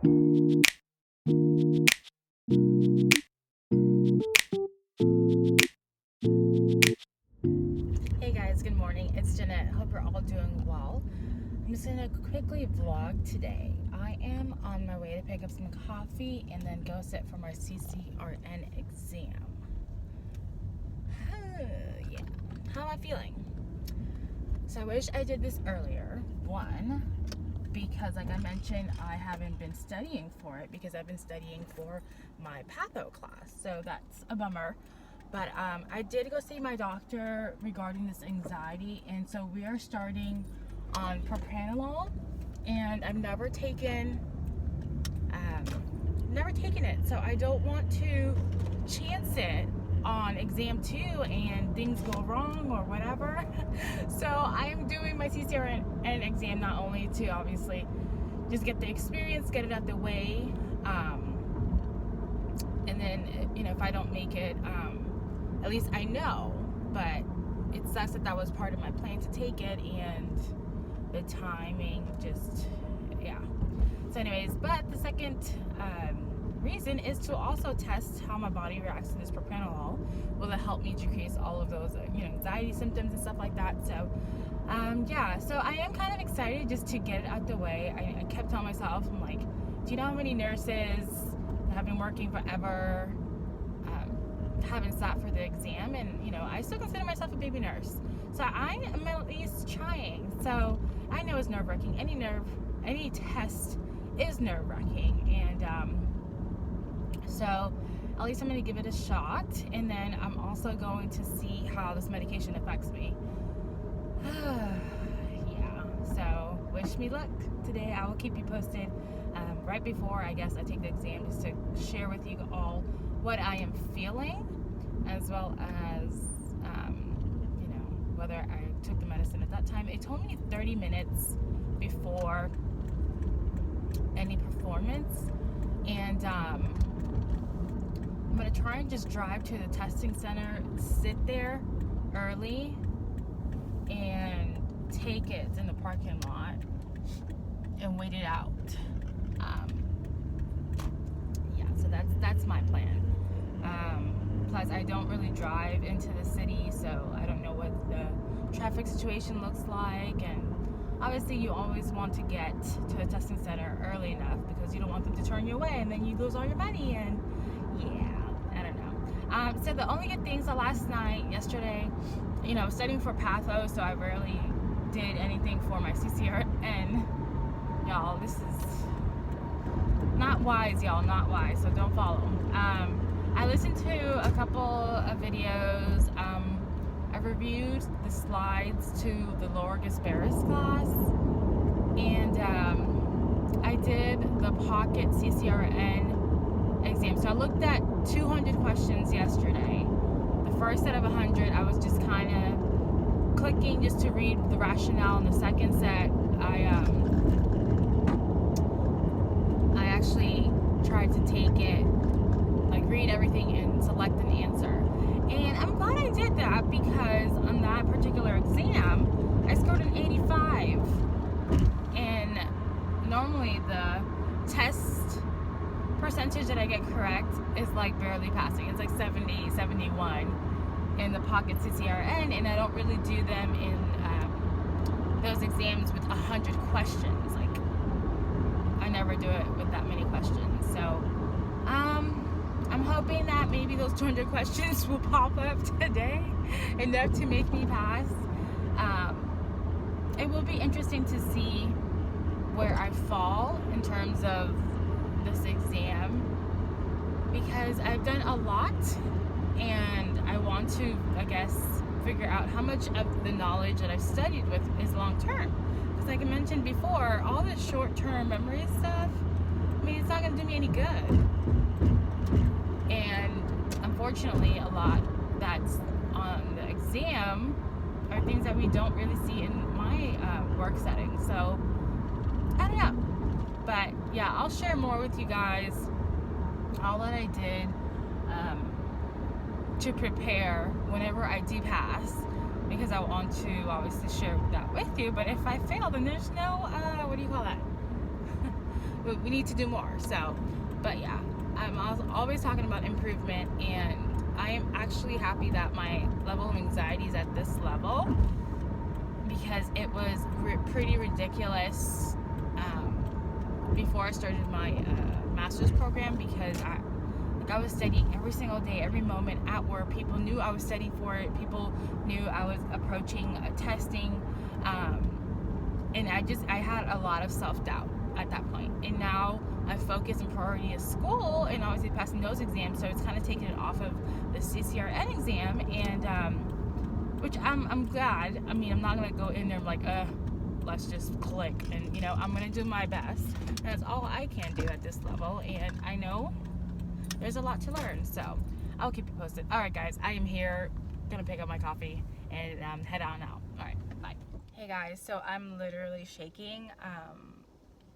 Hey guys, good morning. It's Jeannette. Hope you're all doing well. I'm just gonna quickly vlog today. I am on my way to pick up some coffee and then go sit for my CCRN exam. Yeah. How am I feeling? So I wish I did this earlier. One, because like I mentioned, I haven't been studying for it because I've been studying for my patho class. So that's a bummer. But I did go see my doctor regarding this anxiety, and so we are starting on propranolol, and I've never taken it, so I don't want to chance it on exam 2 and things go wrong or whatever. So I'm doing my CCRN exam not only to obviously just get the experience, get it out the way, and then if I don't make it, at least I know. But it sucks that was part of my plan to take it, and the timing just, yeah. So anyways, but the second reason is to also test how my body reacts to this propranolol. Will it help me decrease all of those anxiety symptoms and stuff like that? So yeah, so I am kind of excited just to get it out the way. I kept telling myself, I'm like, do you know how many nurses that have been working forever haven't sat for the exam? And I still consider myself a baby nurse, so I am at least trying. So I know it's nerve-wracking. Any test is nerve-wracking, and so at least I'm going to give it a shot, and then I'm also going to see how this medication affects me. Yeah, so wish me luck today. I will keep you posted right before I guess I take the exam, just to share with you all what I am feeling, as well as whether I took the medicine at that time. It told me 30 minutes before any performance, and I'm gonna try and just drive to the testing center, sit there early, and take it in the parking lot and wait it out. Yeah, so that's my plan. Plus, I don't really drive into the city, so I don't know what the traffic situation looks like. And obviously, you always want to get to the testing center early enough because you don't want them to turn you away and then you lose all your money. And yeah, I don't know. So the only good things last night, yesterday, studying for patho, so I rarely did anything for my CCRN. Y'all, this is not wise, y'all, not wise, so don't follow. I listened to a couple of videos. I reviewed the slides to the Laura Gasparis class, and I did the pocket CCRN exam. So I looked at 200 questions yesterday. The first set of 100, I was just kind of clicking just to read the rationale. And the second set, I actually tried to take it, like read everything and select an answer. And I'm glad I did that, because on that particular exam, I scored an 85. And normally the test percentage that I get correct is like barely passing. It's like 70, 71 in the pocket CCRN, and I don't really do them in those exams with 100 questions. Like, I never do it with that many questions. So I'm hoping that maybe those 200 questions will pop up today, enough to make me pass. It will be interesting to see where I fall in terms of this exam, because I've done a lot, and I want to, I guess, figure out how much of the knowledge that I've studied with is long-term. Because like I mentioned before, all this short-term memory stuff, I mean, it's not going to do me any good. And unfortunately, a lot that's on the exam are things that we don't really see in my work setting. So I don't know, but yeah, I'll share more with you guys all that I did to prepare whenever I do pass, because I want to obviously share that with you. But if I fail, then there's no what do you call that? we need to do more. So, but yeah, I'm always talking about improvement, and I am actually happy that my level of anxiety is at this level, because it was pretty ridiculous before I started my master's program, because I was studying every single day, every moment at work. People knew I was studying for it. People knew I was approaching testing, and I had a lot of self-doubt at that point. And now my focus and priority is school, and obviously passing those exams, so it's kind of taken it off of the CCRN exam, and which I'm glad. I mean, I'm not gonna go in there like let's just click, and you know, I'm gonna do my best, and that's all I can do at this level, and I know there's a lot to learn, so I'll keep you posted. All right, guys, I am here, gonna pick up my coffee and head on out. All right, bye. Hey guys, so I'm literally shaking,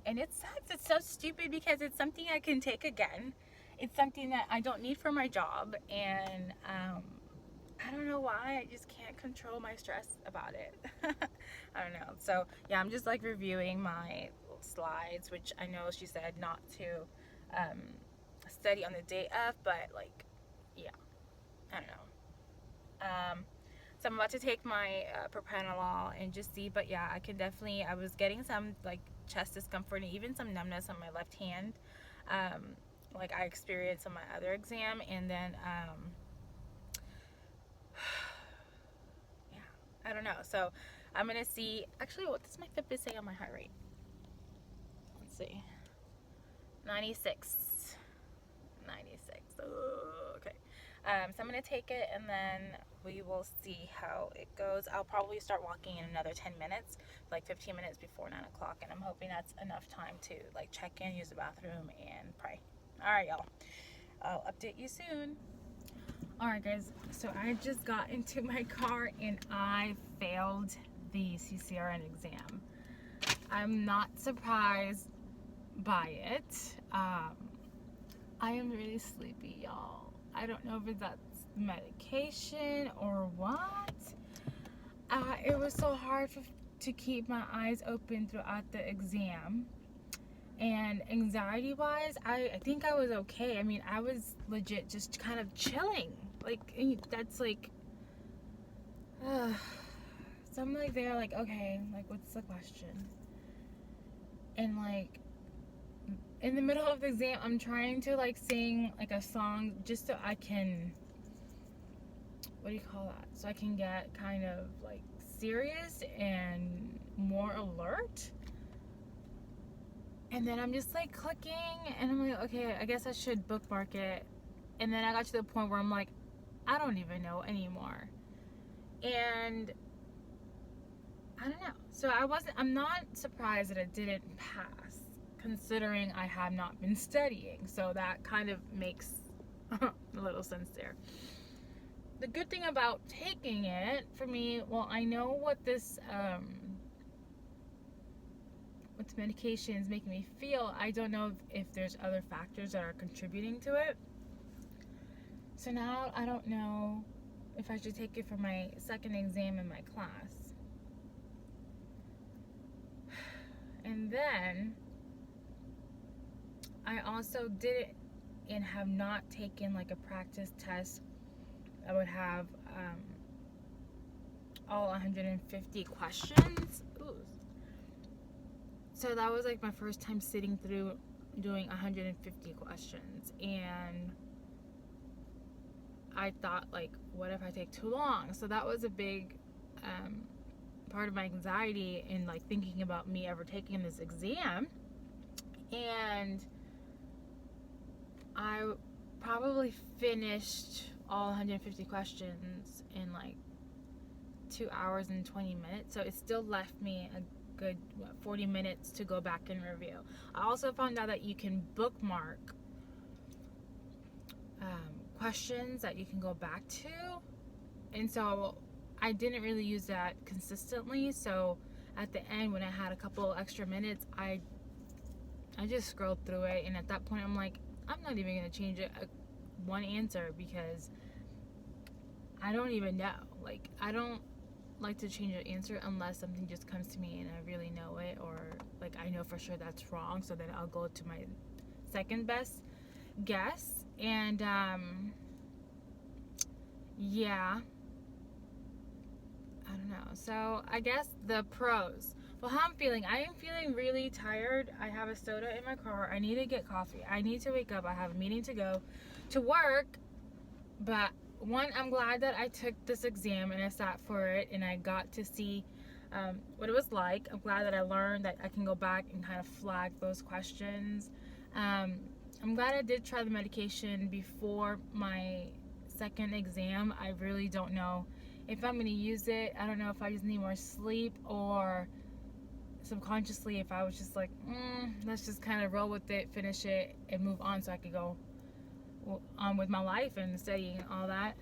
and it sucks. It's so stupid because it's something I can take again. It's something that I don't need for my job, and I don't know why. I just can't control my stress about it. I don't know. So yeah, I'm just like reviewing my slides, which I know she said not to study on the day of, but like, yeah, I don't know. So I'm about to take my propranolol and just see, but yeah, I was getting some like chest discomfort and even some numbness on my left hand, like I experienced on my other exam, and then yeah, I don't know. So I'm gonna see, actually, what does my Fitbit say on my heart rate? Let's see, 96. Oh, okay. So I'm gonna take it, and then we will see how it goes. I'll probably start walking in another 10 minutes, like 15 minutes before 9 o'clock, and I'm hoping that's enough time to like check in, use the bathroom, and pray. All right, y'all, I'll update you soon. All right, guys, so I just got into my car and I failed the CCRN exam. I'm not surprised by it. I am really sleepy, y'all. I don't know if that's medication or what. It was so hard to keep my eyes open throughout the exam. And anxiety-wise, I think I was okay. I mean, I was legit just kind of chilling. Like, that's like... so I'm like there, like, okay, like, what's the question? And like, in the middle of the exam, I'm trying to like sing like a song just so I can, what do you call that? So I can get kind of like serious and more alert. And then I'm just like clicking, and I'm like, okay, I guess I should bookmark it. And then I got to the point where I'm like, I don't even know anymore. And I don't know. So I'm not surprised that it didn't pass, considering I have not been studying. So that kind of makes a little sense there. The good thing about taking it for me, well, I know what this medication is making me feel. I don't know if there's other factors that are contributing to it. So now I don't know if I should take it for my second exam in my class. And then I also did it and have not taken like a practice test. I would have all 150 questions. Ooh. So that was like my first time sitting through doing 150 questions, and I thought, like, what if I take too long? So that was a big part of my anxiety in like thinking about me ever taking this exam. And I probably finished all 150 questions in like 2 hours and 20 minutes. So it still left me a good 40 minutes to go back and review. I also found out that you can bookmark questions that you can go back to, and so I didn't really use that consistently. So at the end, when I had a couple extra minutes, I just scrolled through it, and at that point I'm like, I'm not even gonna change it one answer, because I don't even know. Like, I don't like to change an answer unless something just comes to me and I really know it, or like I know for sure that's wrong, so then I'll go to my second best guess. And yeah, I don't know. So I guess the pros. Well, how I'm feeling. I am feeling really tired. I have a soda in my car. I need to get coffee. I need to wake up. I have a meeting to go to work. But one, I'm glad that I took this exam and I sat for it and I got to see what it was like. I'm glad that I learned that I can go back and kind of flag those questions. I'm glad I did try the medication before my second exam. I really don't know if I'm going to use it. I don't know if I just need more sleep, or subconsciously if I was just like, let's just kind of roll with it, finish it, and move on so I could go on with my life and studying and all that.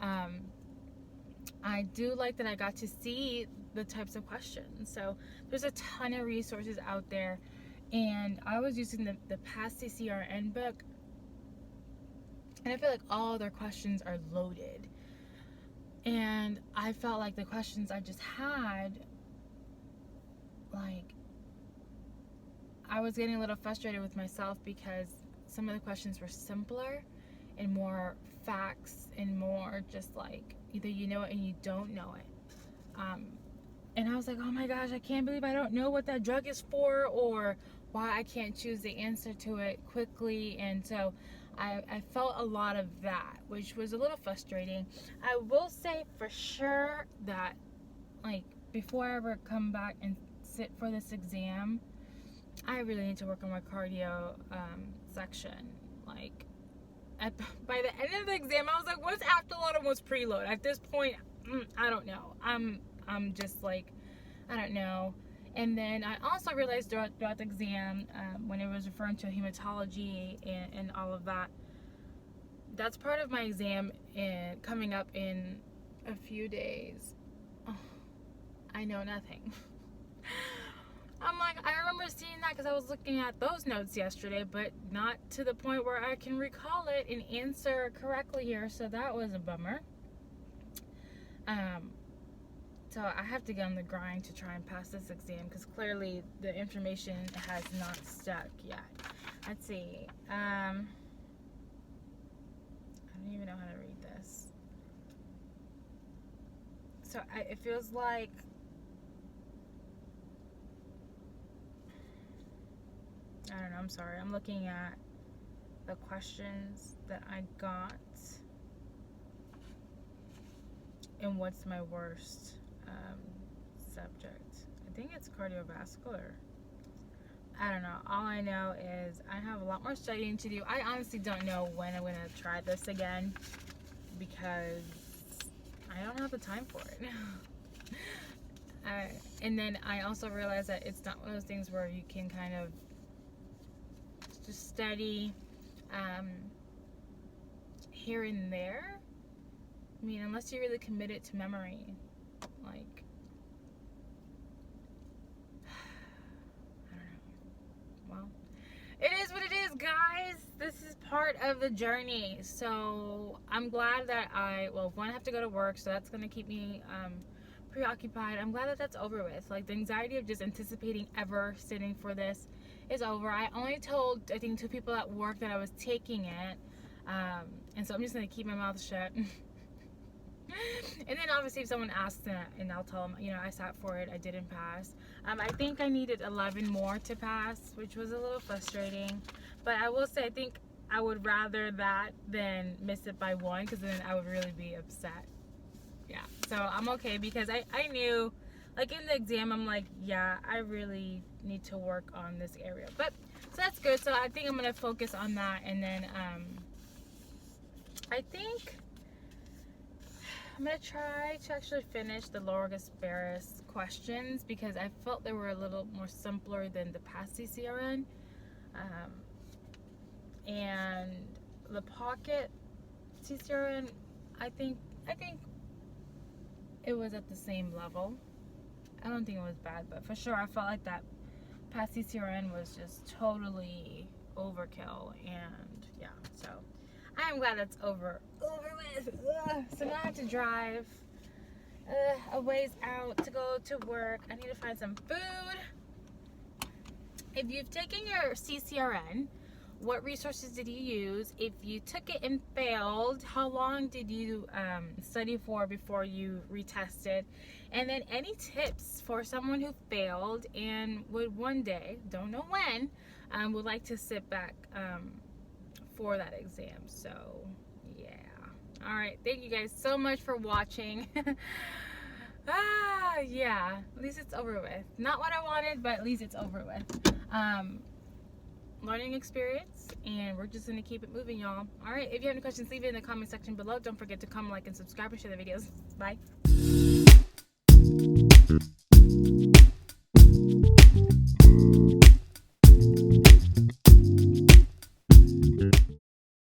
I do like that I got to see the types of questions. So there's a ton of resources out there, and I was using the past CCRN book, and I feel like all their questions are loaded, and I felt like the questions I just had, like, I was getting a little frustrated with myself because some of the questions were simpler and more facts and more just like either you know it and you don't know it. And I was like, oh my gosh, I can't believe I don't know what that drug is for, or why I can't choose the answer to it quickly. And so I felt a lot of that, which was a little frustrating. I will say for sure that, like, before I ever come back and sit for this exam, I really need to work on my cardio section. Like, by the end of the exam, I was like, what's afterload and what's preload? At this point, I don't know. I'm just like, I don't know. And then I also realized throughout the exam, when it was referring to hematology and all of that, that's part of my exam coming up in a few days. Oh, I know nothing. I'm like, I remember seeing that because I was looking at those notes yesterday, but not to the point where I can recall it and answer correctly here. So that was a bummer. So I have to get on the grind to try and pass this exam because clearly the information has not stuck yet. Let's see. I don't even know how to read this. So it feels like I don't know, I'm sorry. I'm looking at the questions that I got and what's my worst subject. I think it's cardiovascular. I don't know. All I know is I have a lot more studying to do. I honestly don't know when I'm going to try this again because I don't have the time for it. And then I also realized that it's not one of those things where you can kind of just study here and there. I mean, unless you really commit it to memory. Like, I don't know. Well, it is what it is, guys. This is part of the journey. So I'm glad that I have to go to work, so that's going to keep me preoccupied. I'm glad that that's over with. Like, the anxiety of just anticipating ever sitting for this is over. I only told, I think, 2 people at work that I was taking it, and so I'm just going to keep my mouth shut. And then obviously if someone asks and I'll tell them, you know, I sat for it, I didn't pass. I think I needed 11 more to pass, which was a little frustrating, but I will say I think I would rather that than miss it by 1, because then I would really be upset. Yeah, so I'm okay because I knew, like, in the exam, I'm like, yeah, I really need to work on this area. But so that's good. So I think I'm gonna focus on that, and then I think I'm gonna try to actually finish the Loris Barris questions because I felt they were a little more simpler than the past CCRN. And the pocket CCRN, I think it was at the same level. I don't think it was bad, but for sure I felt like that past CCRN was just totally overkill. And yeah, so I am glad that's over with. So now I have to drive a ways out to go to work. I need to find some food. If you've taken your CCRN, what resources did you use? If you took it and failed, how long did you study for before you retested? And then any tips for someone who failed and would one day, don't know when, would like to sit back for that exam. So yeah. All right, thank you guys so much for watching. Yeah, at least it's over with. Not what I wanted, but at least it's over with. Learning experience, and we're just gonna keep it moving, y'all. All right, if you have any questions, leave it in the comment section below. Don't forget to comment, like, and subscribe, and share the videos. Bye.